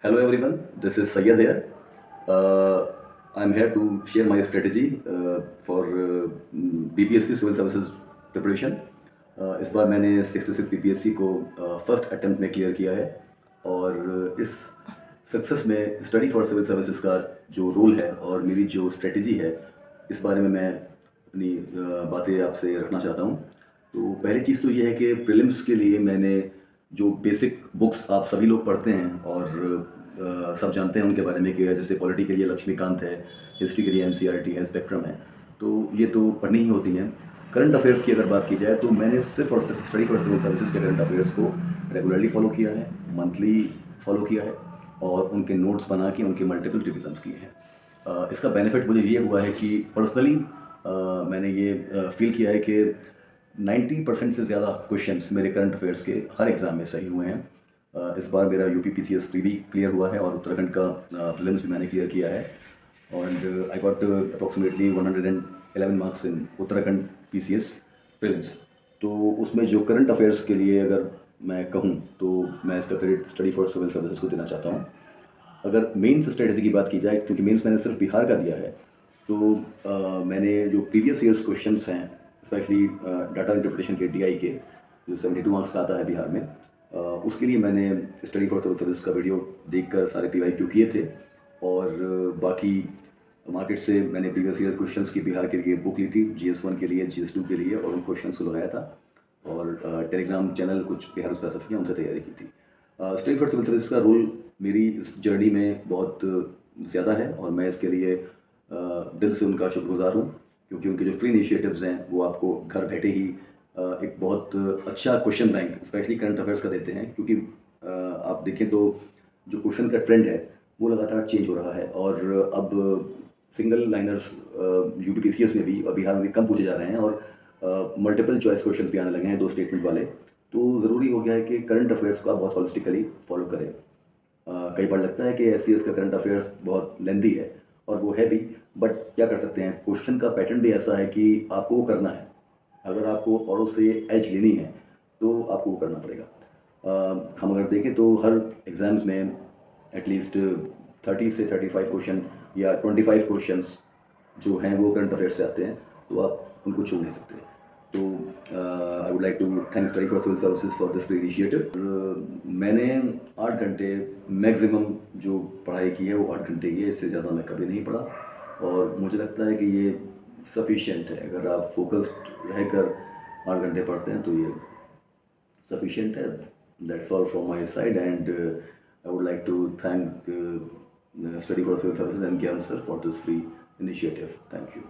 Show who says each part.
Speaker 1: Hello everyone, this is Sayyad here. I'm here to share my strategy for BPSC Civil Services preparation. इस बार मैंने 66 BPSC को first attempt में clear किया है और इस सक्सेस में स्टडी फॉर सिविल सर्विसेज का जो रोल है और मेरी जो स्ट्रेटजी है इस बारे में मैं अपनी बातें आपसे रखना चाहता हूँ। तो पहली चीज़ तो ये है कि प्रीलिम्स के लिए मैंने जो बेसिक बुक्स आप सभी लोग पढ़ते हैं और सब जानते हैं उनके बारे में कि जैसे पॉलिटी के लिए लक्ष्मीकांत है, हिस्ट्री के लिए एनसीईआरटी है, स्पेक्ट्रम है, तो ये तो पढ़नी ही होती हैं। करंट अफेयर्स की अगर बात की जाए तो मैंने सिर्फ और सिर्फ स्टडी फॉर सिविल सर्विसेज के करंट अफेयर्स को रेगुलरली फॉलो किया है, मंथली फॉलो किया है और उनके नोट्स बना के उनके मल्टीपल रिविजन्स किए हैं। इसका बेनिफिट मुझे ये हुआ है कि पर्सनली मैंने ये फील किया है कि 90% से ज़्यादा क्वेश्चंस मेरे करंट अफेयर्स के हर एग्ज़ाम में सही हुए हैं। इस बार मेरा यूपी पीसीएस प्री भी क्लियर हुआ है और उत्तराखंड का प्रीलिम्स भी मैंने क्लियर किया है और I got approximately 111 marks in Uttarakhand PCS prelims. तो उसमें जो करंट अफेयर्स के लिए अगर मैं कहूँ तो मैं इसका credit study for civil services को देना चाहता हूँ। अगर मेंस स्ट्रेटजी की बात की जाए, क्योंकि मेंस मैंने सिर्फ बिहार का दिया है, तो मैंने जो प्रीवियस ईयर्स क्वेश्चंस हैं स्पेशली डाटा इंटरप्रिटेशन के डीआई के जो 72 मार्क्स का आता है बिहार में, उसके लिए मैंने स्टडी फॉर सिविल सर्विस का वीडियो देखकर सारे पीवाईक्यू किए थे और बाकी मार्केट से मैंने प्रीवियस ईयर क्वेश्चंस की बिहार के लिए बुक ली थी, GS1 के लिए, GS2 के लिए, और उन क्वेश्चंस को लगाया था और टेलीग्राम चैनल कुछ बिहार स्पेसिफिक है उनसे तैयारी की थी। स्टडी फॉर सिविल सर्विस का रोल मेरी इस जर्नी में बहुत ज़्यादा है और मैं इसके लिए दिल से उनका शुक्रगुजार हूँ, क्योंकि उनके जो फ्री इनिशिएटिव्स हैं वो आपको घर बैठे ही एक बहुत अच्छा question bank specially current affairs का देते हैं। क्योंकि आप देखें तो जो क्वेश्चन का ट्रेंड है वो लगातार चेंज हो रहा है और अब सिंगल लाइनर्स यूपी पीसीएस में भी और बिहार में भी कम पूछे जा रहे हैं और मल्टीपल चॉइस क्वेश्चन भी आने लगे हैं, 2 स्टेटमेंट वाले। तो ज़रूरी हो गया है कि करंट अफेयर्स को आप बहुत हॉलिस्टिकली फॉलो करें। कई बार लगता है कि एससीएस का करंट अफेयर्स बहुत लेंदी है और वो है भी, बट क्या कर सकते हैं, क्वेश्चन का पैटर्न भी ऐसा है कि आपको वो करना है। अगर आपको औरों से एज लेनी है तो आपको वो करना पड़ेगा। हम अगर देखें तो हर एग्ज़ाम्स में एटलीस्ट 30 से 35 क्वेश्चन या 25 क्वेश्चंस जो हैं वो करंट अफेयर्स से आते हैं, तो आप उनको छोड़ नहीं सकते। तो I would like to thank study for civil services for this free initiative. मैंने 8 घंटे मैक्सिमम जो पढ़ाई की है वो 8 घंटे की है, इससे ज़्यादा मैं कभी नहीं पढ़ा और मुझे लगता है कि ये सफिशिएंट है। अगर आप फोकस्ड रहकर 8 घंटे पढ़ते हैं तो ये सफिशिएंट है। That's all from my side and I would like to thank study for civil services and Gyan sir for this free initiative. Thank you.